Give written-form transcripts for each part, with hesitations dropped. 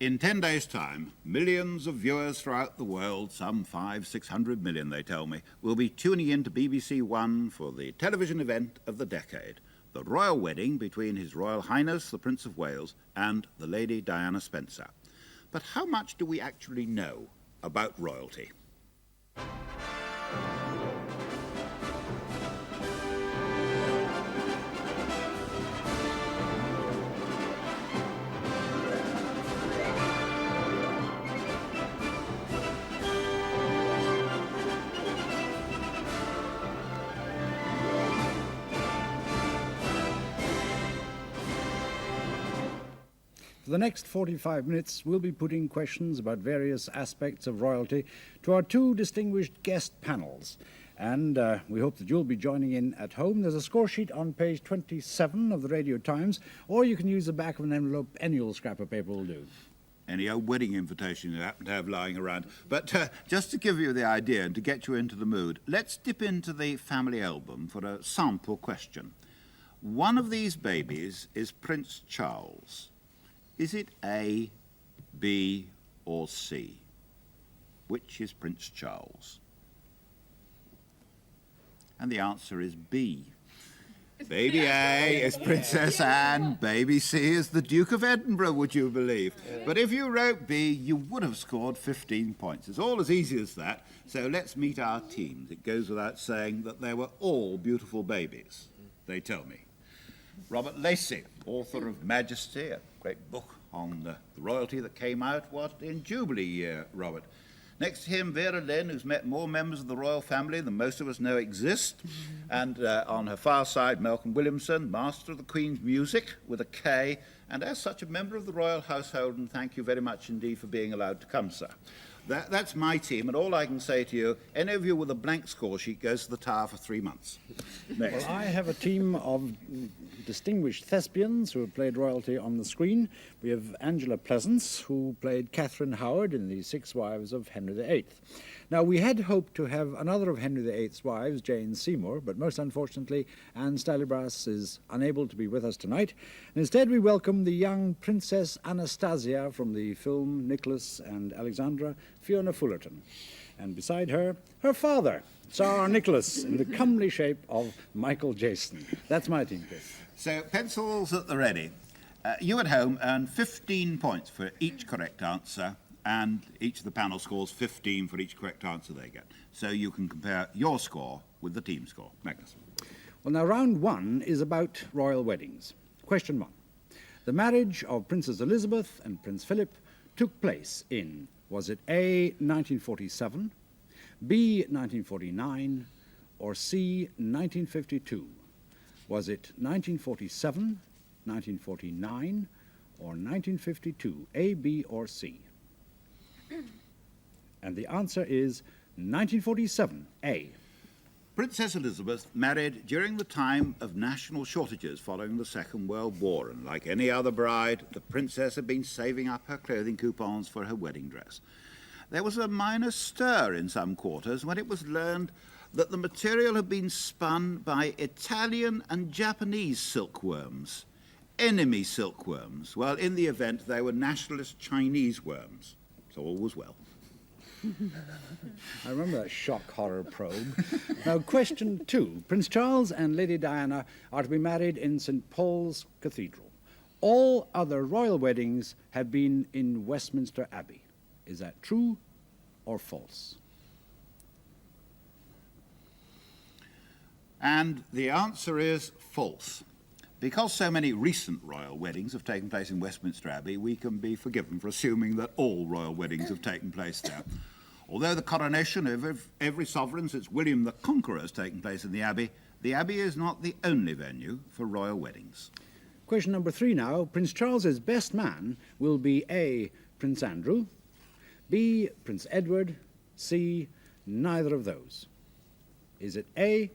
In 10 days' time, millions of viewers throughout the world, some 600 million they tell me, will be tuning in to BBC One for the television event of the decade, the royal wedding between His Royal Highness the Prince of Wales and the Lady Diana Spencer. But how much do we actually know about royalty? For the next 45 minutes, we'll be putting questions about various aspects of royalty to our two distinguished guest panels. And we hope that you'll be joining in at home. There's a score sheet on page 27 of the Radio Times, or you can use the back of an envelope. Any old scrap of paper will do. Any old wedding invitation you happen to have lying around. But just to give you the idea and to get you into the mood, let's dip into the family album for a sample question. One of these babies is Prince Charles. Is it A, B, or C? Which is Prince Charles? And the answer is B. Baby A is Princess Anne, baby C is the Duke of Edinburgh, would you believe? But if you wrote B, you would have scored 15 points. It's all as easy as that. So let's meet our teams. It goes without saying that they were all beautiful babies, they tell me. Robert Lacey, author of Majesty, a great book on the royalty that came out, in Jubilee year, Robert. Next to him, Vera Lynn, who's met more members of the royal family than most of us know exist. And on her far side, Malcolm Williamson, Master of the Queen's Music, with a K, and as such a member of the royal household, and thank you very much indeed for being allowed to come, sir. That's my team, and all I can say to you, any of you with a blank score sheet goes to the Tower for 3 months. Next. Well, I have a team of distinguished thespians who have played royalty on the screen. We have Angela Pleasence, who played Katherine Howard in The Six Wives of Henry VIII. Now, we had hoped to have another of Henry VIII's wives, Jane Seymour, but most unfortunately, Anne Stalybras is unable to be with us tonight. And instead, we welcome the young Princess Anastasia from the film Nicholas and Alexandra, Fiona Fullerton. And beside her, her father, Tsar Nicholas, in the comely shape of Michael Jayston. That's my team, Chris. So, pencils at the ready. You at home earn 15 points for each correct answer, and each of the panel scores 15 for each correct answer they get. So you can compare your score with the team score. Magnus. Well, now, round one is about royal weddings. Question one. The marriage of Princess Elizabeth and Prince Philip took place in, was it A, 1947, B, 1949, or C, 1952? Was it 1947, 1949, or 1952? A, B, or C? And the answer is 1947, A. Princess Elizabeth married during the time of national shortages following the Second World War, and like any other bride, the princess had been saving up her clothing coupons for her wedding dress. There was a minor stir in some quarters when it was learned that the material had been spun by Italian and Japanese silkworms, enemy silkworms, while in the event they were nationalist Chinese worms. So all was well. I remember that shock horror probe. Now, question two. Prince Charles and Lady Diana are to be married in St. Paul's Cathedral. All other royal weddings have been in Westminster Abbey. Is that true or false? And the answer is false. Because so many recent royal weddings have taken place in Westminster Abbey, we can be forgiven for assuming that all royal weddings have taken place there. Although the coronation of every sovereign since William the Conqueror has taken place in the Abbey is not the only venue for royal weddings. Question number three now. Prince Charles's best man will be A, Prince Andrew, B, Prince Edward, C, neither of those. Is it A,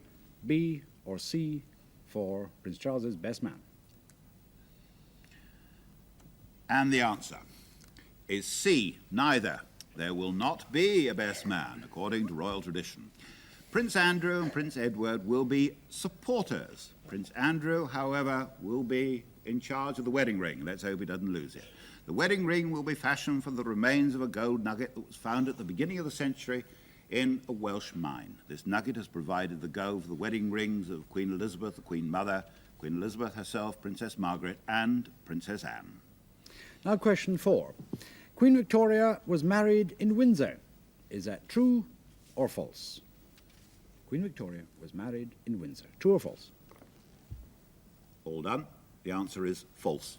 B, or C for Prince Charles's best man? And the answer is C, neither. There will not be a best man, according to royal tradition. Prince Andrew and Prince Edward will be supporters. Prince Andrew, however, will be in charge of the wedding ring. Let's hope he doesn't lose it. The wedding ring will be fashioned from the remains of a gold nugget that was found at the beginning of the century in a Welsh mine. This nugget has provided the gold for the wedding rings of Queen Elizabeth, the Queen Mother, Queen Elizabeth herself, Princess Margaret, and Princess Anne. Now question 4. Queen Victoria was married in Windsor. Is that true or false? Queen Victoria was married in Windsor. True or false? All done. The answer is false.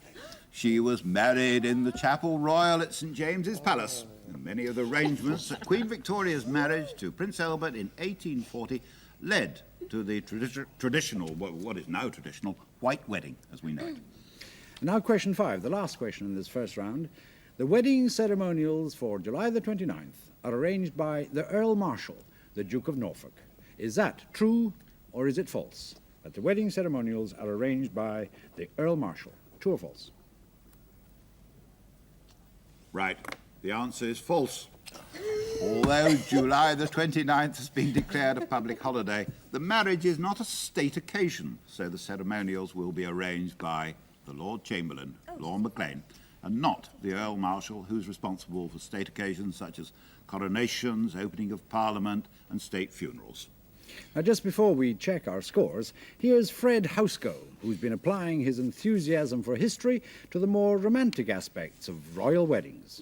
She was married in the Chapel Royal at St James's Palace. And many of the arrangements at Queen Victoria's marriage to Prince Albert in 1840 led to the traditional, what is now traditional, white wedding, as we know it. Now question 5, the last question in this first round. The wedding ceremonials for July the 29th are arranged by the Earl Marshal, the Duke of Norfolk. Is that true or is it false? That the wedding ceremonials are arranged by the Earl Marshal. True or false? Right. The answer is false. Although July the 29th has been declared a public holiday, the marriage is not a state occasion, so the ceremonials will be arranged by the Lord Chamberlain, Lord Maclean, and not the Earl Marshal, who's responsible for state occasions such as coronations, opening of Parliament, and state funerals. Now, just before we check our scores, here's Fred Housego, who's been applying his enthusiasm for history to the more romantic aspects of royal weddings.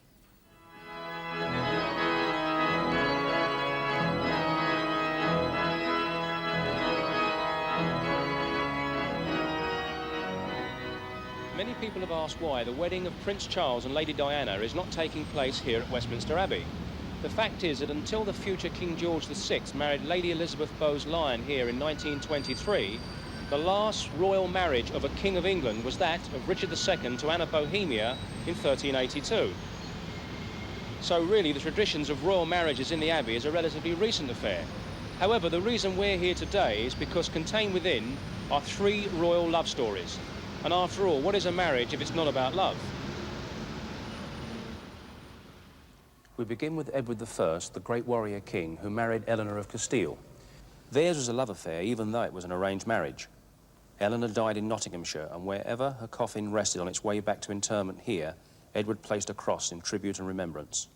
Many people have asked why the wedding of Prince Charles and Lady Diana is not taking place here at Westminster Abbey. The fact is that until the future King George VI married Lady Elizabeth Bowes-Lyon here in 1923, the last royal marriage of a King of England was that of Richard II to Anne of Bohemia in 1382. So really the traditions of royal marriages in the Abbey is a relatively recent affair. However, the reason we're here today is because contained within are 3 royal love stories. And after all, what is a marriage if it's not about love? We begin with Edward I, the great warrior king who married Eleanor of Castile. Theirs was a love affair, even though it was an arranged marriage. Eleanor died in Nottinghamshire, and wherever her coffin rested on its way back to interment here, Edward placed a cross in tribute and remembrance.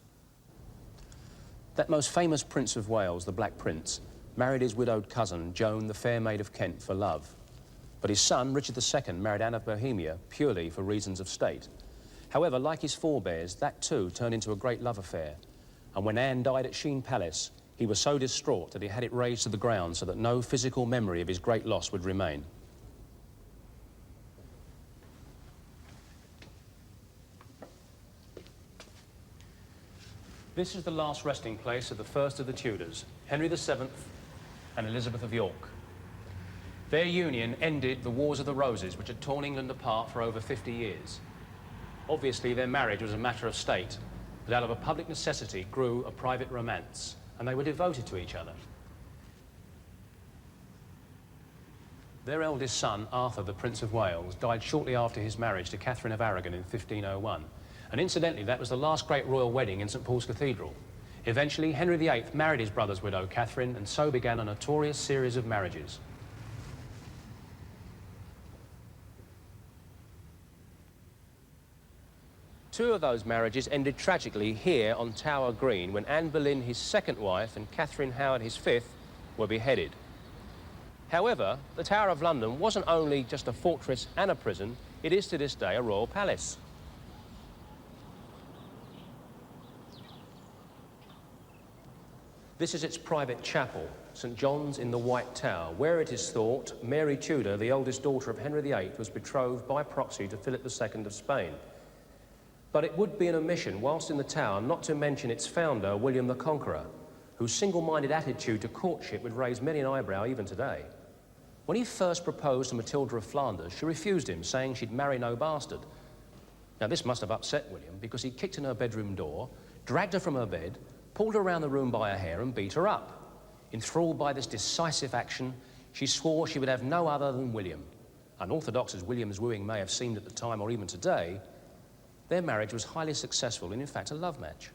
That most famous Prince of Wales, the Black Prince, married his widowed cousin, Joan, the Fair Maid of Kent, for love. But his son, Richard II, married Anne of Bohemia purely for reasons of state. However, like his forebears, that too turned into a great love affair. And when Anne died at Sheen Palace, he was so distraught that he had it razed to the ground so that no physical memory of his great loss would remain. This is the last resting place of the first of the Tudors, Henry VII and Elizabeth of York. Their union ended the Wars of the Roses, which had torn England apart for over 50 years. Obviously, their marriage was a matter of state, but out of a public necessity grew a private romance, and they were devoted to each other. Their eldest son, Arthur, the Prince of Wales, died shortly after his marriage to Katherine of Aragon in 1501. And incidentally, that was the last great royal wedding in St Paul's Cathedral. Eventually, Henry VIII married his brother's widow, Catherine, and so began a notorious series of marriages. Two of those marriages ended tragically here on Tower Green when Anne Boleyn, his second wife, and Katherine Howard, his fifth, were beheaded. However, the Tower of London wasn't only just a fortress and a prison, it is to this day a royal palace. This is its private chapel, St John's in the White Tower, where it is thought Mary Tudor, the eldest daughter of Henry VIII, was betrothed by proxy to Philip II of Spain. But it would be an omission, whilst in the tower, not to mention its founder, William the Conqueror, whose single-minded attitude to courtship would raise many an eyebrow even today. When he first proposed to Matilda of Flanders, she refused him, saying she'd marry no bastard. Now, this must have upset William, because he kicked in her bedroom door, dragged her from her bed, pulled her around the room by her hair and beat her up. Enthralled by this decisive action, she swore she would have no other than William. Unorthodox as William's wooing may have seemed at the time or even today, their marriage was highly successful and, in fact, a love match.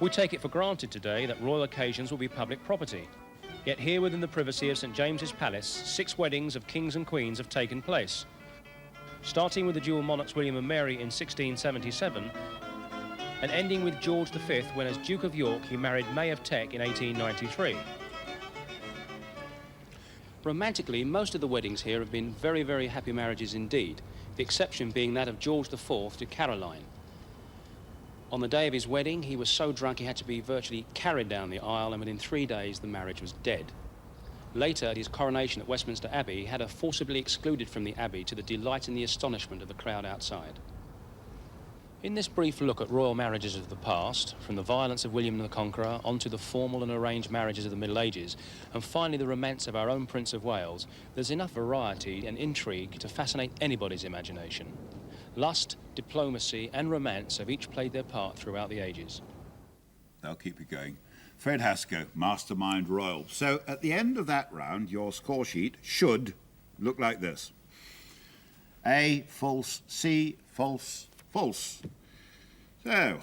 We take it for granted today that royal occasions will be public property. Yet here within the privacy of St James's Palace, 6 weddings of kings and queens have taken place. Starting with the dual monarchs William and Mary in 1677, and ending with George V when as Duke of York he married May of Teck in 1893. Romantically, most of the weddings here have been very, very happy marriages indeed, the exception being that of George IV to Caroline. On the day of his wedding, he was so drunk he had to be virtually carried down the aisle, and within 3 days the marriage was dead. Later, at his coronation at Westminster Abbey, he had her forcibly excluded from the Abbey to the delight and the astonishment of the crowd outside. In this brief look at royal marriages of the past, from the violence of William the Conqueror onto the formal and arranged marriages of the Middle Ages, and finally the romance of our own Prince of Wales, there's enough variety and intrigue to fascinate anybody's imagination. Lust, diplomacy and romance have each played their part throughout the ages. They'll keep you going. Fred Haskell, Mastermind Royal. So at the end of that round, your score sheet should look like this. A, false, C, false, false. So,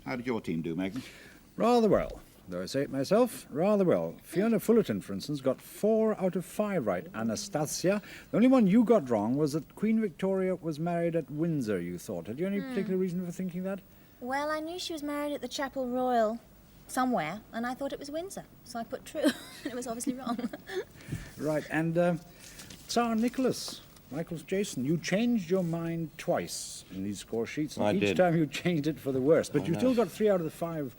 how did your team do, Magnus? Rather well. Though I say it myself, rather well. Fiona Fullerton, for instance, got 4 out of 5 right. Anastasia. The only one you got wrong was that Queen Victoria was married at Windsor, you thought. Had you any particular reason for thinking that? Well, I knew she was married at the Chapel Royal somewhere, and I thought it was Windsor, so I put true. It was obviously wrong. Right, and Tsar Nicholas, Michael's Jayston, you changed your mind twice in these score sheets, and each time you changed it for the worse. But you still got 3 out of the 5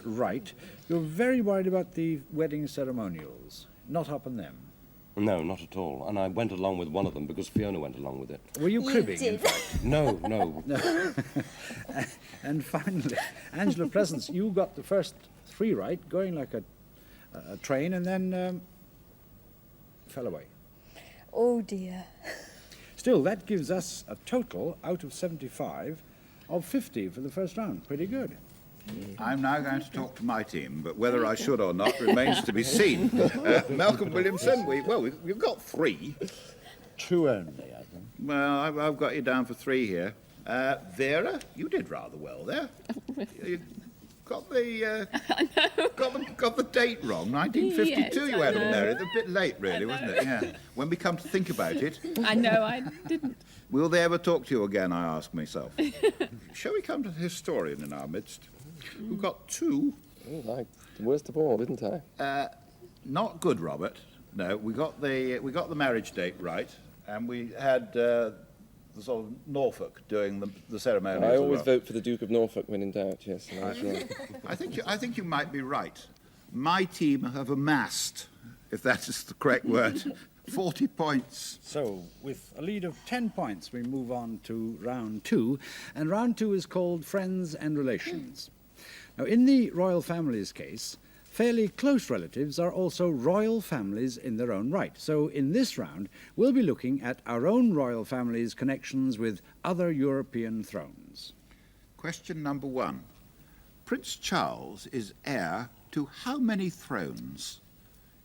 right. You're very worried about the wedding ceremonials. Not up on them. No, not at all. And I went along with one of them because Fiona went along with it. Were you cribbing? Did. No. And finally, Angela Pleasence, you got the first 3 right, going like a train, and then fell away. Oh, dear. Still, that gives us a total out of 75 of 50 for the first round. Pretty good. I'm now going to talk to my team, but whether I should or not remains to be seen. Malcolm Williamson, we've got 3. 2 only, I think. Well, I've got you down for 3 here. Vera, you did rather well there. You got the got the date wrong. 1952. Yes, you had I them know. there. It's a bit late, really, wasn't it? Yeah. When we come to think about it, I know, I didn't. will they ever talk to you again? I ask myself. Shall we come to the historian in our midst, who got 2? Oh, like the worst of all, didn't I? Not good, Robert. No, we got the marriage date right, and we had the sort of Norfolk doing the ceremony. I always vote for the Duke of Norfolk when in doubt. Yes, I was wrong. I think you might be right. My team have amassed, if that is the correct word, 40 points. So, with a lead of 10 points, we move on to round 2, and round 2 is called Friends and Relations. Now, in the royal family's case, fairly close relatives are also royal families in their own right. So, in this round, we'll be looking at our own royal family's connections with other European thrones. Question number 1. Prince Charles is heir to how many thrones?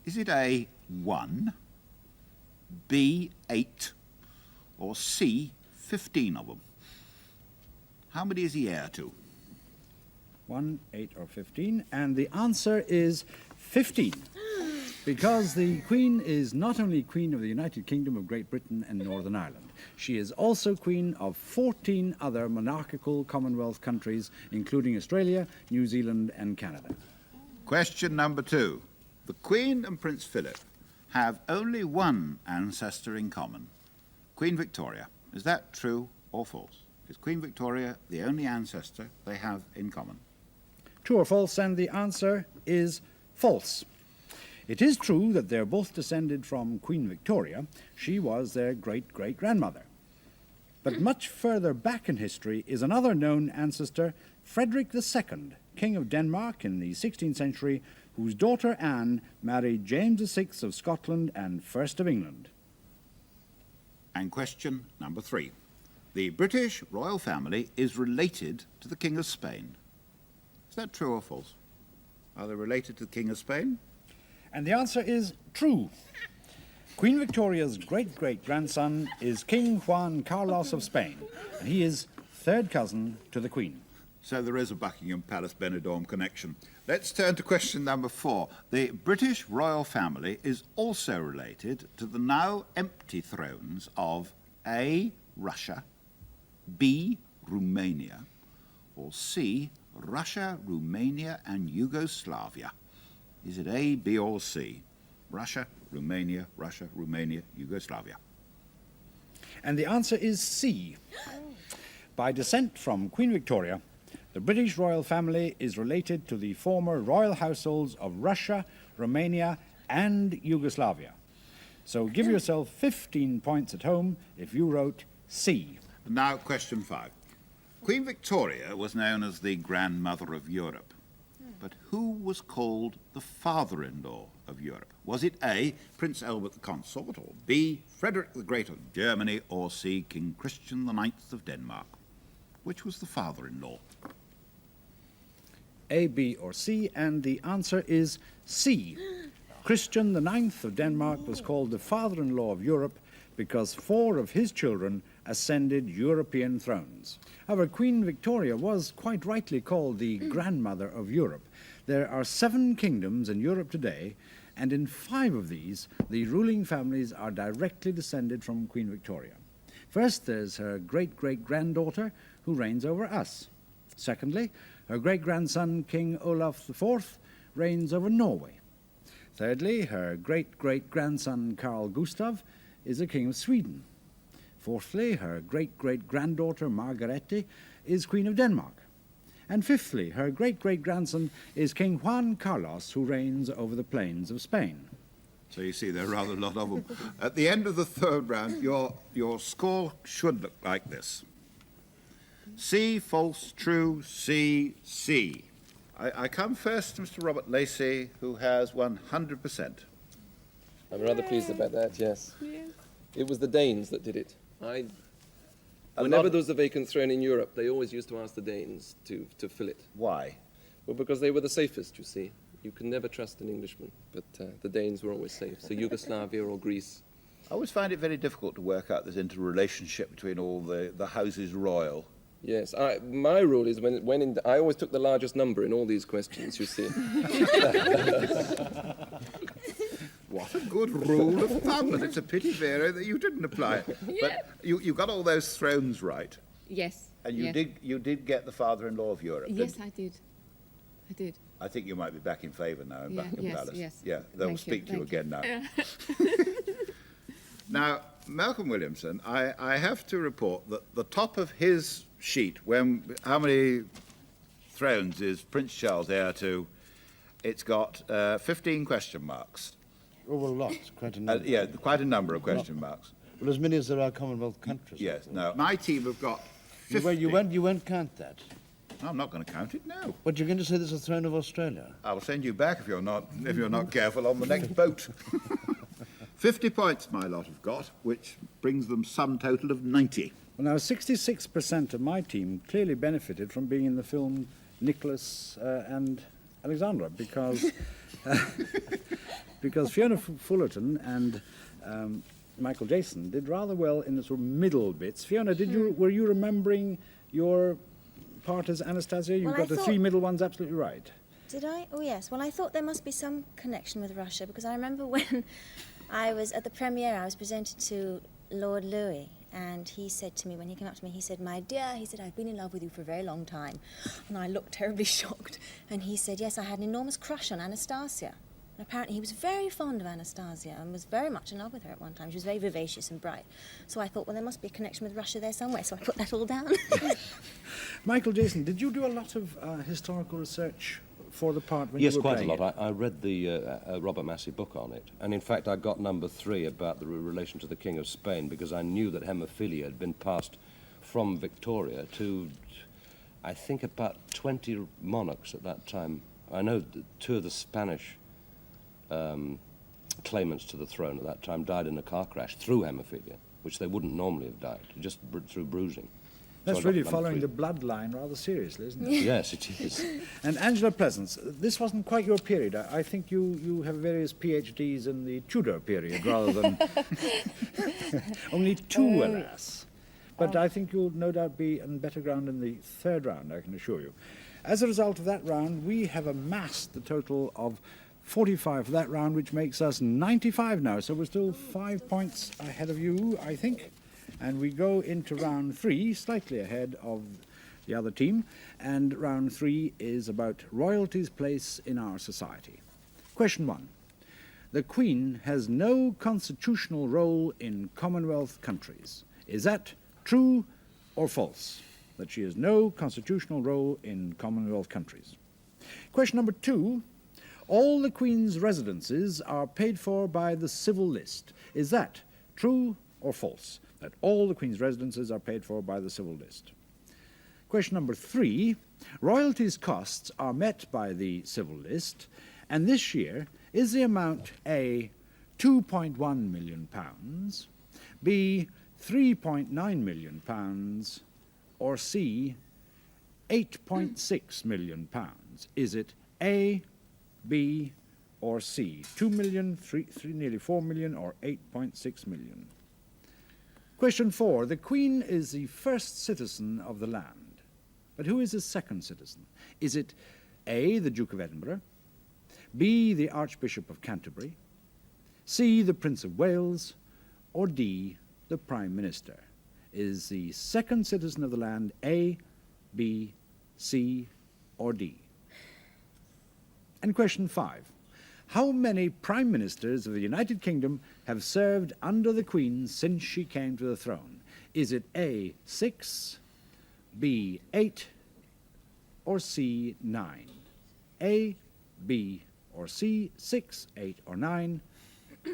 Is it A, 1, B, 8, or C, 15 of them? How many is he heir to? 1, 8, or 15, and the answer is 15. Because the Queen is not only Queen of the United Kingdom of Great Britain and Northern Ireland, she is also Queen of 14 other monarchical Commonwealth countries, including Australia, New Zealand, and Canada. Question number 2. The Queen and Prince Philip have only one ancestor in common, Queen Victoria. Is that true or false? Is Queen Victoria the only ancestor they have in common? True or false? And the answer is false. It is true that they're both descended from Queen Victoria. She was their great-great-grandmother. But much further back in history is another known ancestor, Frederick II, King of Denmark in the 16th century, whose daughter Anne married James VI of Scotland and First of England. And question number 3. The British royal family is related to the King of Spain. Is that true or false? Are they related to the King of Spain? And the answer is true. Queen Victoria's great-great-grandson is King Juan Carlos of Spain, and he is third cousin to the Queen. So there is a Buckingham Palace Benidorm connection. Let's turn to question number 4. The British royal family is also related to the now empty thrones of A. Russia, B. Romania, or C. Russia, Romania and Yugoslavia. Is it A, B or C? Russia, Romania, Yugoslavia. And the answer is C. By descent from Queen Victoria, the British royal family is related to the former royal households of Russia, Romania and Yugoslavia. So give yourself 15 points at home if you wrote C. Now, question 5. Queen Victoria was known as the grandmother of Europe. But who was called the father-in-law of Europe? Was it A, Prince Albert the Consort, or B, Frederick the Great of Germany, or C, King Christian IX of Denmark? Which was the father-in-law? A, B or C, and the answer is C. Christian IX of Denmark was called the father-in-law of Europe because 4 of his children ascended European thrones. However, Queen Victoria was quite rightly called the grandmother of Europe. There are 7 kingdoms in Europe today, and in 5 of these, the ruling families are directly descended from Queen Victoria. First, there's her great-great-granddaughter, who reigns over us. Secondly, her great-grandson, King Olaf IV, reigns over Norway. Thirdly, her great-great-grandson, Carl Gustaf, is a king of Sweden. Fourthly, her great-great-granddaughter, Margrethe, is Queen of Denmark. And fifthly, her great-great-grandson is King Juan Carlos, who reigns over the plains of Spain. So you see, there are rather a lot of them. At the end of the 3rd round, your score should look like this. C, false, true, C, C. I come first to Mr. Robert Lacey, who has 100%. I'm rather pleased about that, yes. It was the Danes that did it. Whenever there was a vacant throne in Europe, they always used to ask the Danes to fill it. Why? Well, because they were the safest, you see. You can never trust an Englishman, but the Danes were always safe. So Yugoslavia or Greece. I always find it very difficult to work out this interrelationship between all the houses royal. Yes, my rule is I always took the largest number in all these questions, you see. What a good rule of thumb, and it's a pity, Vera, that you didn't apply it. Yeah. But you got all those thrones right. Yes. And yes. you did get the father-in-law of Europe. Yes, I did. I did. I think you might be back in favour now in Buckingham yes, Palace. yes. Yeah, they'll Thank speak to you thank again now. Now, Malcolm Williamson, I have to report that the top of his sheet, how many thrones is Prince Charles heir to? It's got 15 question marks. Oh, well, lots, quite a number. Yeah, quite a number of question marks. Well, as many as there are Commonwealth countries. Yes, no. My team have got 50. You won't count that. I'm not going to count it, no. But you're going to say there's a throne of Australia? I will send you back if you're not careful on the next boat. 50 points my lot have got, which brings them sum total of 90. Well, now, 66% of my team clearly benefited from being in the film Nicholas and Alexandra, because because Fiona Fullerton and Michael Jayston did rather well in the sort of middle bits. Fiona, were you remembering your part as Anastasia? You Well, got the 3 middle ones absolutely right. Did I? Oh, yes. Well, I thought there must be some connection with Russia, because I remember when I was at the premiere, I was presented to Lord Louis, and he said to me, when he came up to me, he said, "My dear," he said, "I've been in love with you for a very long time." And I looked terribly shocked. And he said, "Yes, I had an enormous crush on Anastasia." And apparently he was very fond of Anastasia and was very much in love with her at one time. She was very vivacious and bright. So I thought, well, there must be a connection with Russia there somewhere, so I put that all down. Michael Jayston, did you do a lot of historical research for the part when Yes, you were quite a playing lot. it? I read the Robert Massey book on it, and in fact I got number 3 about the relation to the King of Spain, because I knew that haemophilia had been passed from Victoria to, I think, about 20 monarchs at that time. I know 2 of the Spanish claimants to the throne at that time died in a car crash through haemophilia, which they wouldn't normally have died, just through bruising. That's So I got really number following 3. the bloodline rather seriously, isn't it? Yes, it is. And Angela Pleasence, this wasn't quite your period. I think you have various PhDs in the Tudor period rather than... Only 2, alas. But I think you'll no doubt be on better ground in the third round, I can assure you. As a result of that round, we have amassed the total of 45 for that round, which makes us 95 now. So we're still 5 points ahead of you, I think. And we go into round 3, slightly ahead of the other team. And round 3 is about royalty's place in our society. Question 1. The Queen has no constitutional role in Commonwealth countries. Is that true or false? That she has no constitutional role in Commonwealth countries. Question number 2. All the Queen's residences are paid for by the civil list. Is that true or false? That all the Queen's residences are paid for by the civil list. Question number 3. Royalties costs are met by the civil list, and this year is the amount A, £2.1 million, B, £3.9 million, or C, £8.6 million? Is it A, B, or C? 2 million, nearly 4 million, or 8.6 million? Question 4. The Queen is the first citizen of the land. But who is the second citizen? Is it A, the Duke of Edinburgh, B, the Archbishop of Canterbury, C, the Prince of Wales, or D, the Prime Minister? Is the second citizen of the land A, B, C, or D? And question 5. How many Prime Ministers of the United Kingdom have served under the Queen since she came to the throne? Is it A, 6, B, 8, or C, 9? A, B, or C, 6, 8, or 9?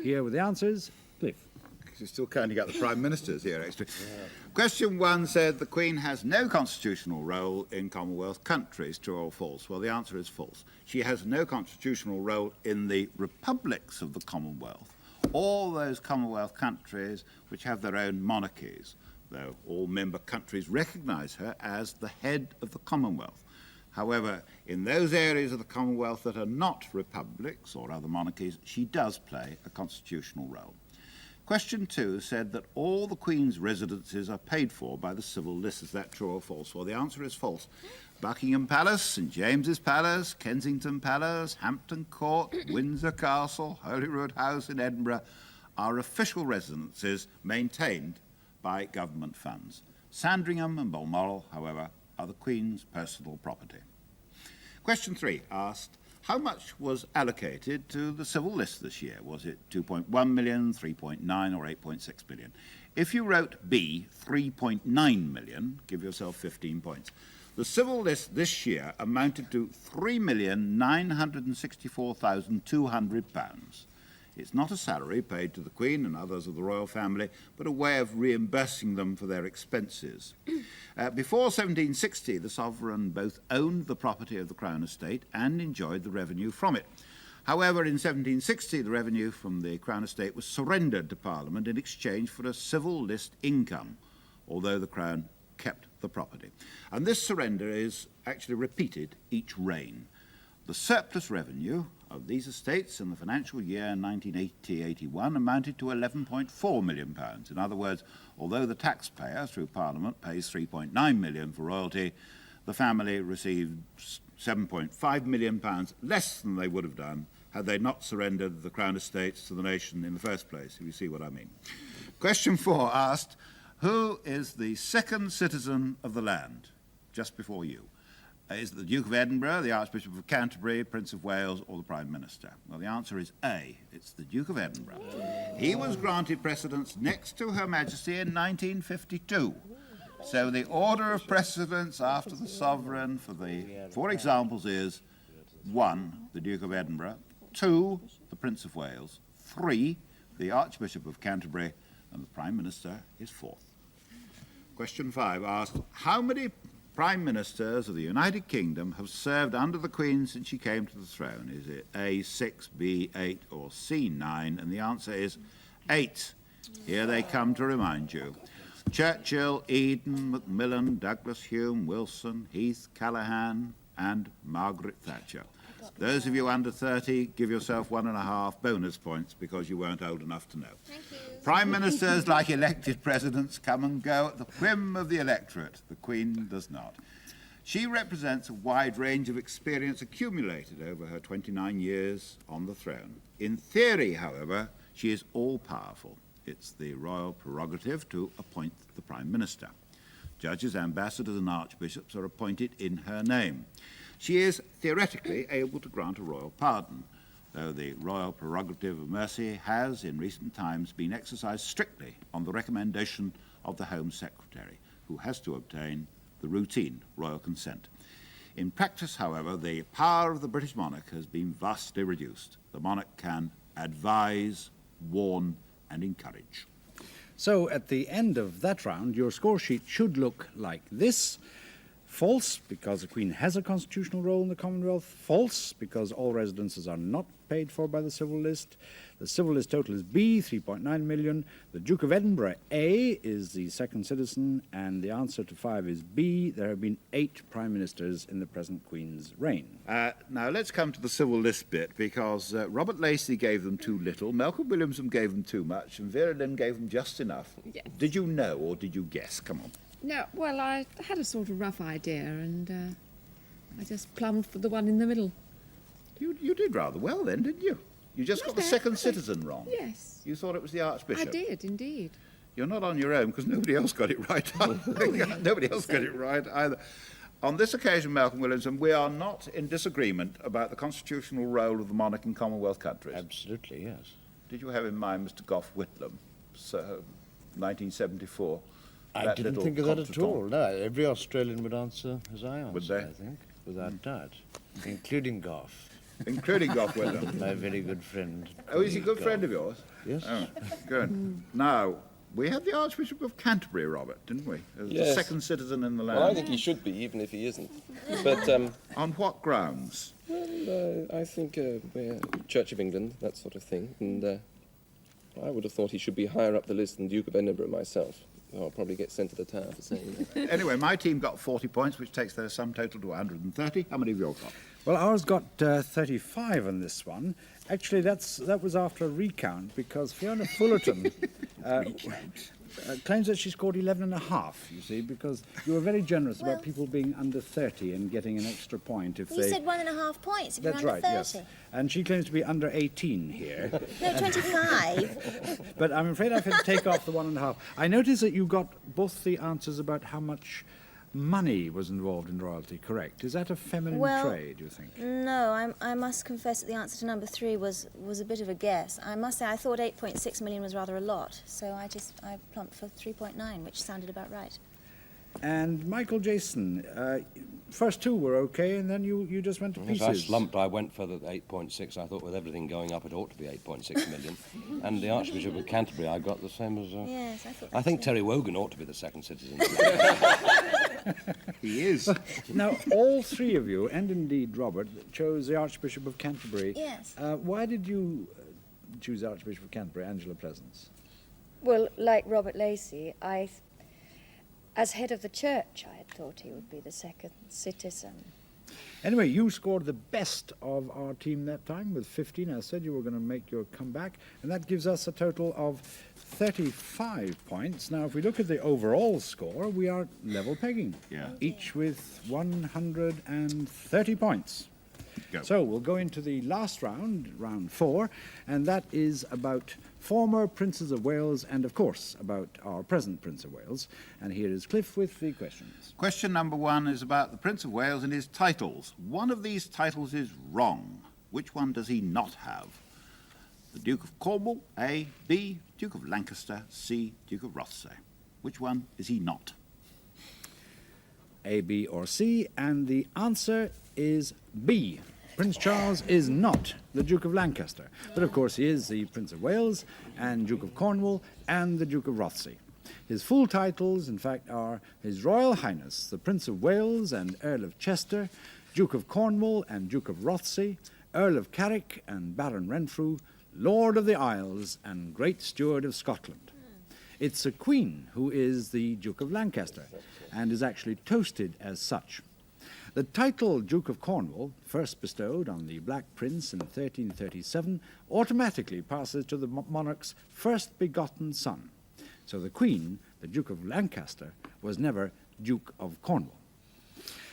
Here with the answers, Cliff. You're still counting out the Prime Ministers here, actually. Yeah. Question 1 said the Queen has no constitutional role in Commonwealth countries. True or false? Well, the answer is false. She has no constitutional role in the republics of the Commonwealth, all those Commonwealth countries which have their own monarchies, though all member countries recognise her as the head of the Commonwealth. However, in those areas of the Commonwealth that are not republics or other monarchies, she does play a constitutional role. Question 2 said that all the Queen's residences are paid for by the civil list. Is that true or false? Well, the answer is false. Buckingham Palace, St James's Palace, Kensington Palace, Hampton Court, Windsor Castle, Holyrood House in Edinburgh are official residences maintained by government funds. Sandringham and Balmoral, however, are the Queen's personal property. Question 3 asked, how much was allocated to the civil list this year? Was it 2.1 million, 3.9 or 8.6 billion? If you wrote B, 3.9 million, give yourself 15 points. The civil list this year amounted to £3,964,200. It's not a salary paid to the Queen and others of the royal family, but a way of reimbursing them for their expenses. Before 1760, the sovereign both owned the property of the Crown estate and enjoyed the revenue from it. However, in 1760, the revenue from the Crown estate was surrendered to Parliament in exchange for a civil list income, although the Crown kept the property. And this surrender is actually repeated each reign. The surplus revenue of these estates in the financial year 1980-81 amounted to £11.4 million. In other words, although the taxpayer, through Parliament, pays £3.9 million for royalty, the family received £7.5 million less than they would have done had they not surrendered the Crown estates to the nation in the first place, if you see what I mean. Question 4 asked, who is the second citizen of the land, just before you? Is it the Duke of Edinburgh, the Archbishop of Canterbury, Prince of Wales, or the Prime Minister? Well, the answer is A. It's the Duke of Edinburgh. He was granted precedence next to Her Majesty in 1952. So the order of precedence after the sovereign for the 4 examples is 1, the Duke of Edinburgh, 2, the Prince of Wales, 3, the Archbishop of Canterbury, and the Prime Minister is 4th. Question 5 asked, how many Prime Ministers of the United Kingdom have served under the Queen since she came to the throne? Is it A, 6, B, 8, or C, 9? And the answer is 8. Here they come to remind you. Churchill, Eden, Macmillan, Douglas Hume, Wilson, Heath, Callaghan, and Margaret Thatcher. Those of you under 30, give yourself 1.5 bonus points because you weren't old enough to know. Thank you. Prime ministers, like elected presidents, come and go at the whim of the electorate. The Queen does not. She represents a wide range of experience accumulated over her 29 years on the throne. In theory, however, she is all-powerful. It's the royal prerogative to appoint the Prime Minister. Judges, ambassadors and archbishops are appointed in her name. She is theoretically able to grant a royal pardon, though the royal prerogative of mercy has, in recent times, been exercised strictly on the recommendation of the Home Secretary, who has to obtain the routine royal consent. In practice, however, the power of the British monarch has been vastly reduced. The monarch can advise, warn, and encourage. So at the end of that round, your score sheet should look like this. False, because the Queen has a constitutional role in the Commonwealth. False, because all residences are not paid for by the civil list. The civil list total is B, 3.9 million. The Duke of Edinburgh, A, is the second citizen, and the answer to 5 is B. There have been 8 prime ministers in the present Queen's reign. Now, let's come to the civil list bit, because Robert Lacey gave them too little, Malcolm Williamson gave them too much, and Vera Lynn gave them just enough. Yes. Did you know, or did you guess? Come on. No, well, I had a sort of rough idea, and I just plumbed for the one in the middle. You did rather well then, didn't you? You just got the second citizen wrong. Yes. You thought it was the Archbishop. I did, indeed. You're not on your own, because nobody else got it right. Nobody else got it right either. On this occasion, Malcolm Williamson, we are not in disagreement about the constitutional role of the monarch in Commonwealth countries. Absolutely, yes. Did you have in mind Mr. Gough Whitlam, 1974? I That didn't little think of that at contretemps? all. No, every Australian would answer as I answered, Would they? I think, without doubt, including Gough, Including Gough Whitlam. my very good friend. Oh, is he a good friend of yours? Yes. Oh, good. Now, we had the Archbishop of Canterbury, Robert, didn't we? As the Yes. second citizen in the land. Well, I think he should be, even if he isn't. But On what grounds? I think we're Church of England, that sort of thing. And I would have thought he should be higher up the list than Duke of Edinburgh myself. I'll probably get sent to the tower for saying that. Anyway, my team got 40 points, which takes their sum total to 130. How many of you got? Well, ours got 35 on this one. Actually, that was after a recount, because Fiona Fullerton claims that she scored 11.5, you see, because you were very generous Well- about people being under 30 and getting an extra point if You they... said 1.5 points if That's you're right, under 30. yes. And she claims to be under 18 here. No, 25. But I'm afraid I've had to take off the 1.5. I noticed that you got both the answers about how much money was involved in royalty, correct? Is that a feminine Well, trade, you think? No, I must confess that the answer to number 3 was a bit of a guess. I must say I thought 8.6 million was rather a lot, so I plumped for 3.9, which sounded about right. And Michael Jayston, first 2 were okay, and then you just went to Yes, pieces. I slumped. I went for the 8.6. I thought with everything going up, it ought to be 8.6 million. And the Archbishop of Canterbury, I got the same as... Yes, I thought I think that Terry Wogan ought to be the second citizen. He is. Now, all 3 of you, and indeed Robert, chose the Archbishop of Canterbury. Yes. Why did you choose the Archbishop of Canterbury, Angela Pleasence? Well, like Robert Lacey, as head of the church, I had thought he would be the second citizen. Anyway, you scored the best of our team that time with 15. I said you were going to make your comeback, and that gives us a total of 35 points. Now, if we look at the overall score, we are level pegging. Yeah. Each with 130 points. Go. So we'll go into the last round, round 4, and that is about former Princes of Wales and, of course, about our present Prince of Wales. And here is Cliff with the questions. Question number 1 is about the Prince of Wales and his titles. One of these titles is wrong. Which one does he not have? The Duke of Cornwall, A. B. Duke of Lancaster, C. Duke of Rothesay. Which one is he not? A, B, or C, and the answer is B. Prince Charles is not the Duke of Lancaster, but of course he is the Prince of Wales and Duke of Cornwall and the Duke of Rothesay. His full titles, in fact, are His Royal Highness, the Prince of Wales and Earl of Chester, Duke of Cornwall and Duke of Rothesay, Earl of Carrick and Baron Renfrew, Lord of the Isles and Great Steward of Scotland. It's a Queen who is the Duke of Lancaster and is actually toasted as such. The title Duke of Cornwall, first bestowed on the Black Prince in 1337, automatically passes to the monarch's first begotten son. So the Queen, the Duke of Lancaster, was never Duke of Cornwall.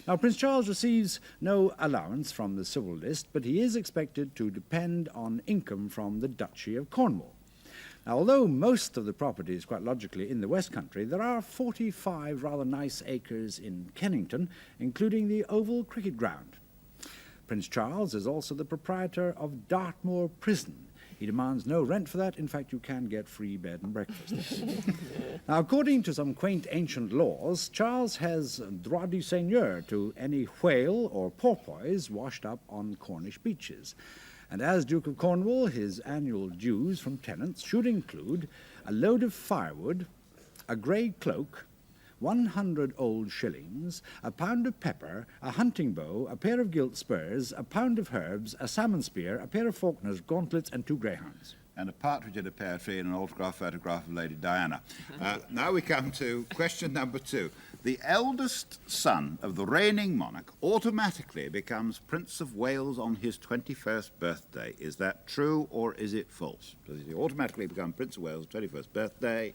Now, Prince Charles receives no allowance from the civil list, but he is expected to depend on income from the Duchy of Cornwall. Now, although most of the property is quite logically in the West Country, there are 45 rather nice acres in Kennington, including the Oval Cricket Ground. Prince Charles is also the proprietor of Dartmoor Prison. He demands no rent for that. In fact, you can get free bed and breakfast. Now, according to some quaint ancient laws, Charles has droit du seigneur to any whale or porpoise washed up on Cornish beaches. And as Duke of Cornwall, his annual dues from tenants should include a load of firewood, a grey cloak, 100 old shillings, a pound of pepper, a hunting bow, a pair of gilt spurs, a pound of herbs, a salmon spear, a pair of falconers' gauntlets, and 2 greyhounds. And a partridge in a pear tree and an autograph photograph of Lady Diana. Now we come to question number 2. The eldest son of the reigning monarch automatically becomes Prince of Wales on his 21st birthday. Is that true or is it false? Does he automatically become Prince of Wales' 21st birthday?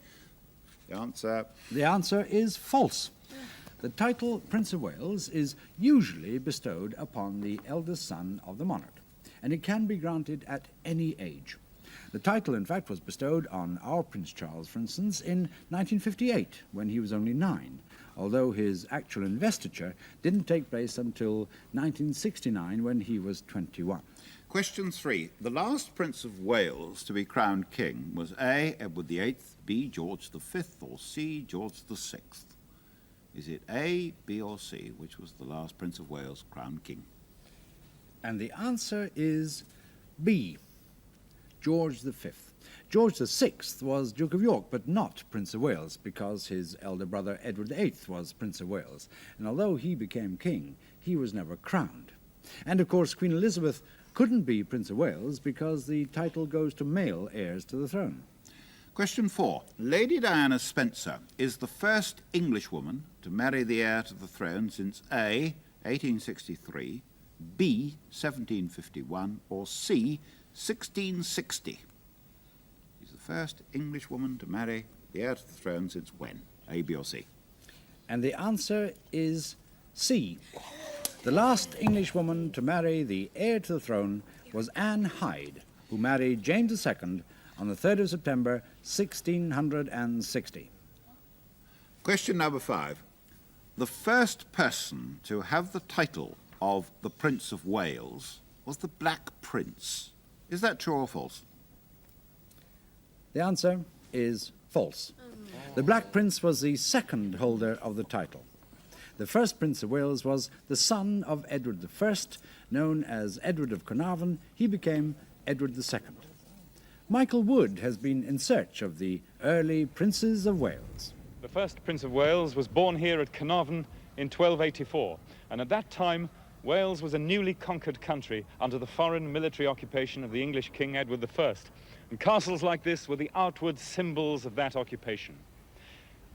The answer is false. The title Prince of Wales is usually bestowed upon the eldest son of the monarch, and it can be granted at any age. The title, in fact, was bestowed on our Prince Charles, for instance, in 1958, when he was only 9, although his actual investiture didn't take place until 1969, when he was 21. Question 3. The last Prince of Wales to be crowned king was A. Edward VIII, B. George V, or C. George VI. Is it A, B, or C, which was the last Prince of Wales crowned king? And the answer is B, George V. George VI was Duke of York, but not Prince of Wales, because his elder brother Edward VIII was Prince of Wales. And although he became king, he was never crowned. And of course, Queen Elizabeth couldn't be Prince of Wales because the title goes to male heirs to the throne. Question 4. Lady Diana Spencer is the first Englishwoman to marry the heir to the throne since A, 1863, B, 1751, or C, 1660. She's the first Englishwoman to marry the heir to the throne since when? A, B, or C? And the answer is C. The last Englishwoman to marry the heir to the throne was Anne Hyde, who married James II on the 3rd of September, 1660. Question number 5. The first person to have the title of the Prince of Wales was the Black Prince. Is that true or false? The answer is false. The Black Prince was the second holder of the title. The first Prince of Wales was the son of Edward I, known as Edward of Carnarvon. He became Edward II. Michael Wood has been in search of the early Princes of Wales. The first Prince of Wales was born here at Carnarvon in 1284, and at that time Wales was a newly conquered country under the foreign military occupation of the English King Edward I, and castles like this were the outward symbols of that occupation.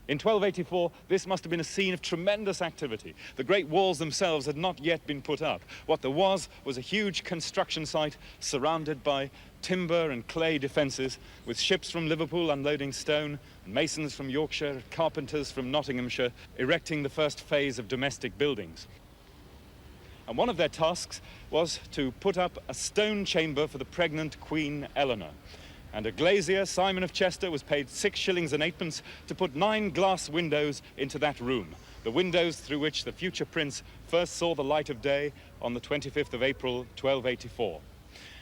In 1284, this must have been a scene of tremendous activity. The great walls themselves had not yet been put up. What there was a huge construction site surrounded by timber and clay defences, with ships from Liverpool unloading stone, and masons from Yorkshire, carpenters from Nottinghamshire, erecting the first phase of domestic buildings. And one of their tasks was to put up a stone chamber for the pregnant Queen Eleanor. And a glazier, Simon of Chester, was paid 6 shillings and 8pence to put 9 glass windows into that room, the windows through which the future prince first saw the light of day on the 25th of April, 1284.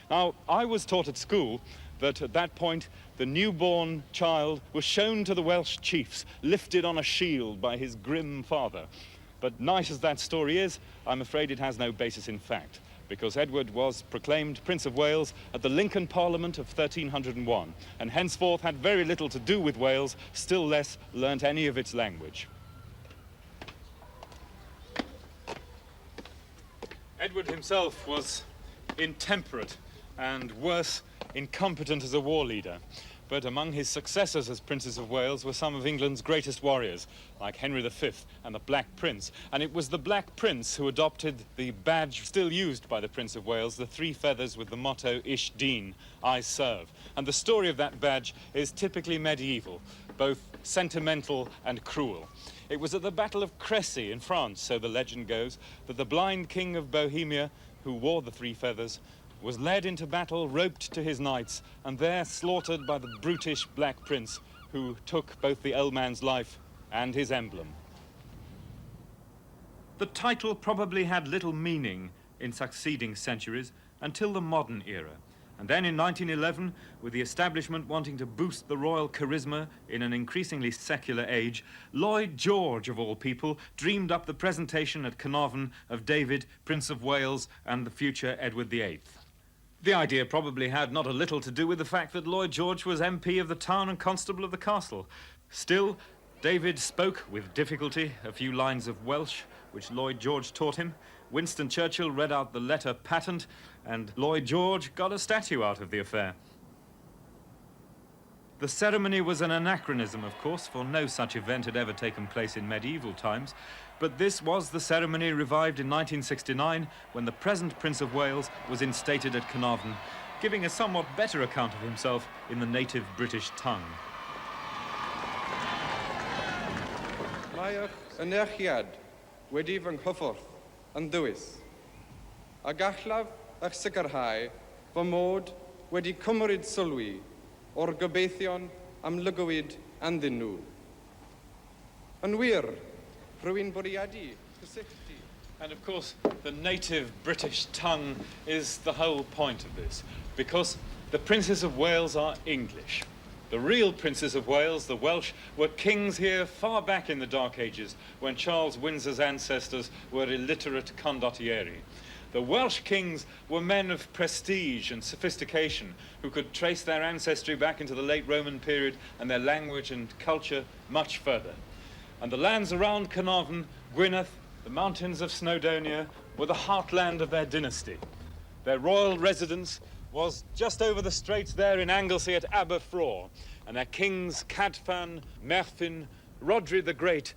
Now, I was taught at school that at that point, the newborn child was shown to the Welsh chiefs, lifted on a shield by his grim father. But nice as that story is, I'm afraid it has no basis in fact, because Edward was proclaimed Prince of Wales at the Lincoln Parliament of 1301, and henceforth had very little to do with Wales, still less learnt any of its language. Edward himself was intemperate and worse, incompetent as a war leader. but among his successors as Princes of Wales were some of England's greatest warriors, like Henry V and the Black Prince. And it was the Black Prince who adopted the badge still used by the Prince of Wales, the 3 feathers with the motto Ish Deen, I serve. And the story of that badge is typically medieval, both sentimental and cruel. It was at the Battle of Crécy in France, so the legend goes, that the blind king of Bohemia, who wore the 3 feathers, was led into battle, roped to his knights, and there slaughtered by the brutish Black Prince, who took both the old man's life and his emblem. The title probably had little meaning in succeeding centuries until the modern era. And then in 1911, with the establishment wanting to boost the royal charisma in an increasingly secular age, Lloyd George, of all people, dreamed up the presentation at Carnarvon of David, Prince of Wales, and the future Edward VIII. The idea probably had not a little to do with the fact that Lloyd George was MP of the town and constable of the castle. Still, David spoke with difficulty a few lines of Welsh, which Lloyd George taught him. Winston Churchill read out the letter patent, and Lloyd George got a statue out of the affair. The ceremony was an anachronism, of course, for no such event had ever taken place in medieval times, but this was the ceremony revived in 1969 when the present Prince of Wales was instated at Carnarvon, giving a somewhat better account of himself in the native British tongue. Mae'ch ynerchiad wedi fy nghyffordd yn dywys, a gallaf eich sicrhau fy mod wedi cymryd sylwi o'r gobeithion am lygwyd anddyn nhw. Yn wir, rhywun bwriadu cysylltu. And of course, the native British tongue is the whole point of this, because the Princes of Wales are English. The real Princes of Wales, the Welsh, were kings here far back in the Dark Ages, when Charles Windsor's ancestors were illiterate condottieri. The Welsh kings were men of prestige and sophistication who could trace their ancestry back into the late Roman period and their language and culture much further. And the lands around Carnarvon, Gwynedd, the mountains of Snowdonia were the heartland of their dynasty. Their royal residence was just over the straits there in Anglesey at Aberfraw, and their kings Cadfan, Merfyn, Rhodri the Great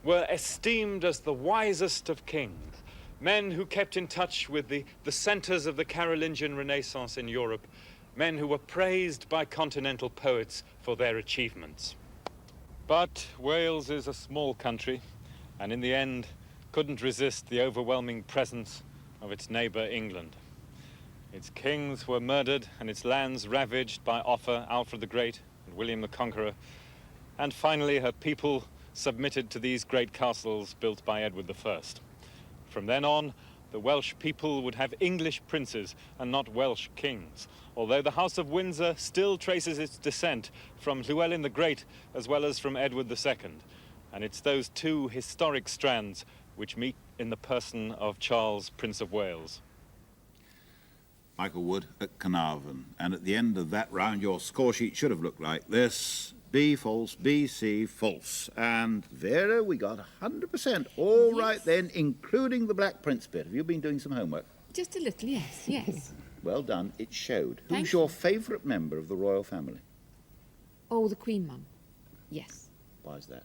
were esteemed as the wisest of kings, men who kept in touch with the centres of the Carolingian Renaissance in Europe, men who were praised by continental poets for their achievements. But Wales is a small country, and in the end couldn't resist the overwhelming presence of its neighbour England. Its kings were murdered and its lands ravaged by Offa, Alfred the Great, and William the Conqueror. And finally, her people submitted to these great castles built by Edward I. From then on, the Welsh people would have English princes and not Welsh kings, although the House of Windsor still traces its descent from Llewellyn the Great as well as from Edward II. And it's those two historic strands which meet in the person of Charles, Prince of Wales. Michael Wood at Carnarvon. And at the end of that round, your score sheet should have looked like this. B false, B, C false. And Vera, we got 100%. All Yes. right then, including the Black Prince bit. Have you been doing some homework? Just a little, yes, yes. Well done. It showed. Thank Who's your you. favourite member of the royal family? Oh, the Queen Mum. Yes. Why is that?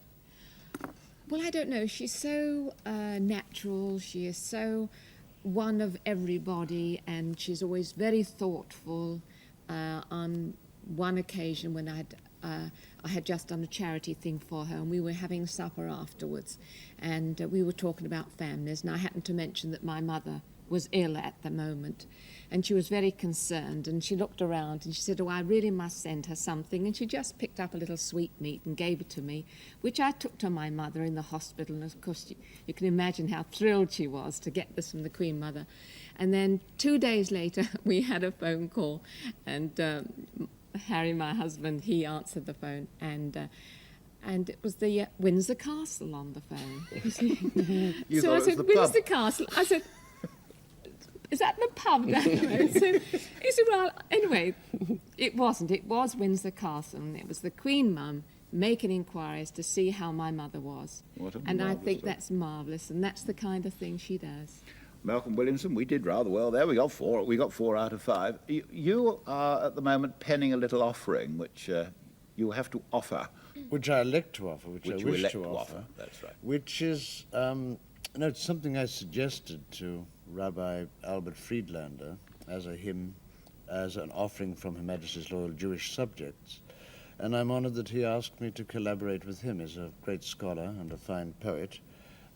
Well, I don't know. She's so natural. She is so one of everybody, and she's always very thoughtful. On one occasion when I had just done a charity thing for her, and we were having supper afterwards, and we were talking about families, and I happened to mention that my mother was ill at the moment, and she was very concerned, and she looked around and she said, oh, I really must send her something, and she just picked up a little sweetmeat and gave it to me, which I took to my mother in the hospital, and of course you can imagine how thrilled she was to get this from the Queen Mother. And then 2 days later we had a phone call, and Harry, my husband, he answered the phone, and it was the Windsor Castle on the phone. You So thought I it was said, the Windsor pub. Castle. I said, is that the pub down the road? So he said, well, anyway, it wasn't. It was Windsor Castle, and it was the Queen Mum making inquiries to see how my mother was. What a And I marvellous think story. that's marvellous, and that's the kind of thing she does. Malcolm Williamson, we did rather well there. We got 4. We got 4 out of 5. You are at the moment penning a little offering, which you have to offer. Which I elect to offer, which I you wish elect to offer. That's right. Which is, no, it's something I suggested to Rabbi Albert Friedlander as a hymn, as an offering from Her Majesty's loyal Jewish subjects. And I'm honored that he asked me to collaborate with him. He's a great scholar and a fine poet,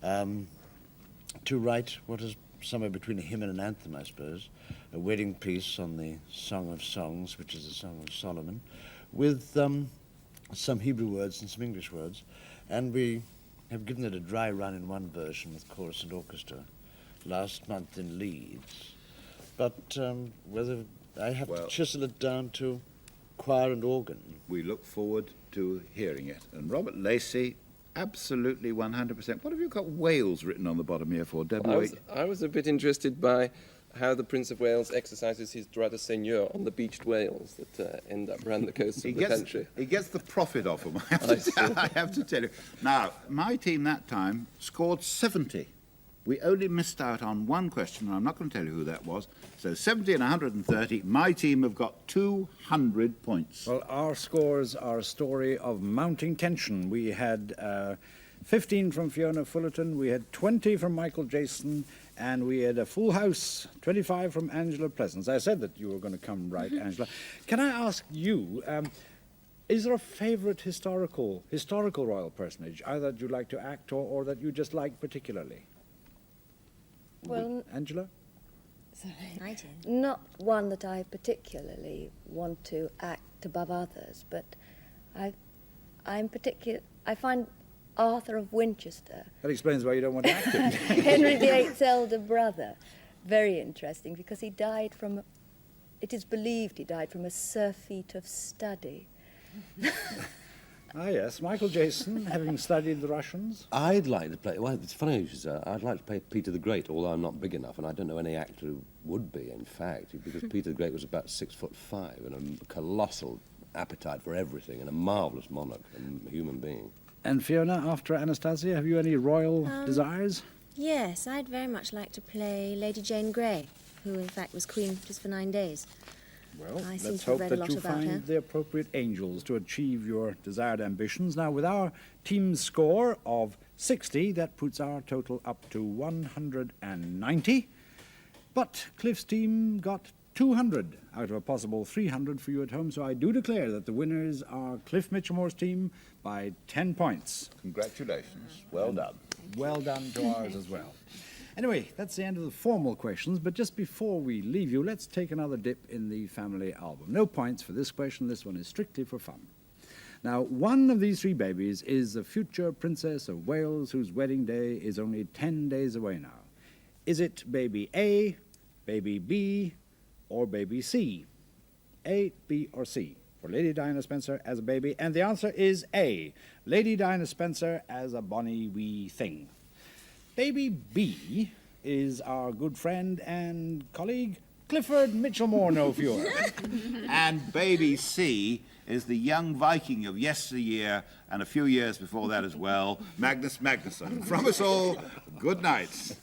to write what is somewhere between a hymn and an anthem, I suppose, a wedding piece on the Song of Songs, which is the Song of Solomon, with some Hebrew words and some English words. And we have given it a dry run in one version with chorus and orchestra last month in Leeds. But whether I have to chisel it down to choir and organ. We look forward to hearing it. And Robert Lacey, absolutely 100%. What have you got Wales written on the bottom here for? I was a bit interested by how the Prince of Wales exercises his droit de seigneur on the beached whales that end up around the coast of the country. He gets the profit off them, I have to tell you. Now, my team that time scored 70. We only missed out on one question, and I'm not going to tell you who that was. So 70 and 130, my team have got 200 points. Well, our scores are a story of mounting tension. We had 15 from Fiona Fullerton, we had 20 from Michael Jayston, and we had a full house, 25 from Angela Pleasence. I said that you were going to come right, Angela. Can I ask you, is there a favourite historical royal personage, either that you like to act or that you just like particularly? Well, Angela? I do. not one that I particularly want to act above others, but I find Arthur of Winchester, That explains why you don't want to act it. Henry VIII's elder brother, very interesting because he died from, it is believed he died from a surfeit of study. Ah, yes. Michael Jayston, having studied the Russians. I'd like to play, well, it's funny you should say, I'd like to play Peter the Great, although I'm not big enough, and I don't know any actor who would be, in fact, because Peter the Great was about 6'5" and a colossal appetite for everything, and a marvellous monarch and human being. And Fiona, after Anastasia, have you any royal desires? Yes, I'd very much like to play Lady Jane Grey, who in fact was queen just for 9 days. Well, I seem let's to have hope read a that lot you about her. find the appropriate angels to achieve your desired ambitions. Now, with our team's score of 60, that puts our total up to 190. But Cliff's team got 200 out of a possible 300 for you at home, so I do declare that the winners are Cliff Michelmore's team by 10 points. Congratulations. Well done. Well done to ours as well. Anyway, that's the end of the formal questions, but just before we leave you, let's take another dip in the family album. No points for this question. This one is strictly for fun. Now, one of these 3 babies is the future Princess of Wales, whose wedding day is only 10 days away now. Is it baby A, baby B, or baby C? A, B, or C? For Lady Diana Spencer as a baby, and the answer is A, Lady Diana Spencer as a bonny wee thing. Baby B is our good friend and colleague, Clifford Michelmore, no fewer. And baby C is the young Viking of yesteryear, and a few years before that as well, Magnus Magnusson. From us all, good night.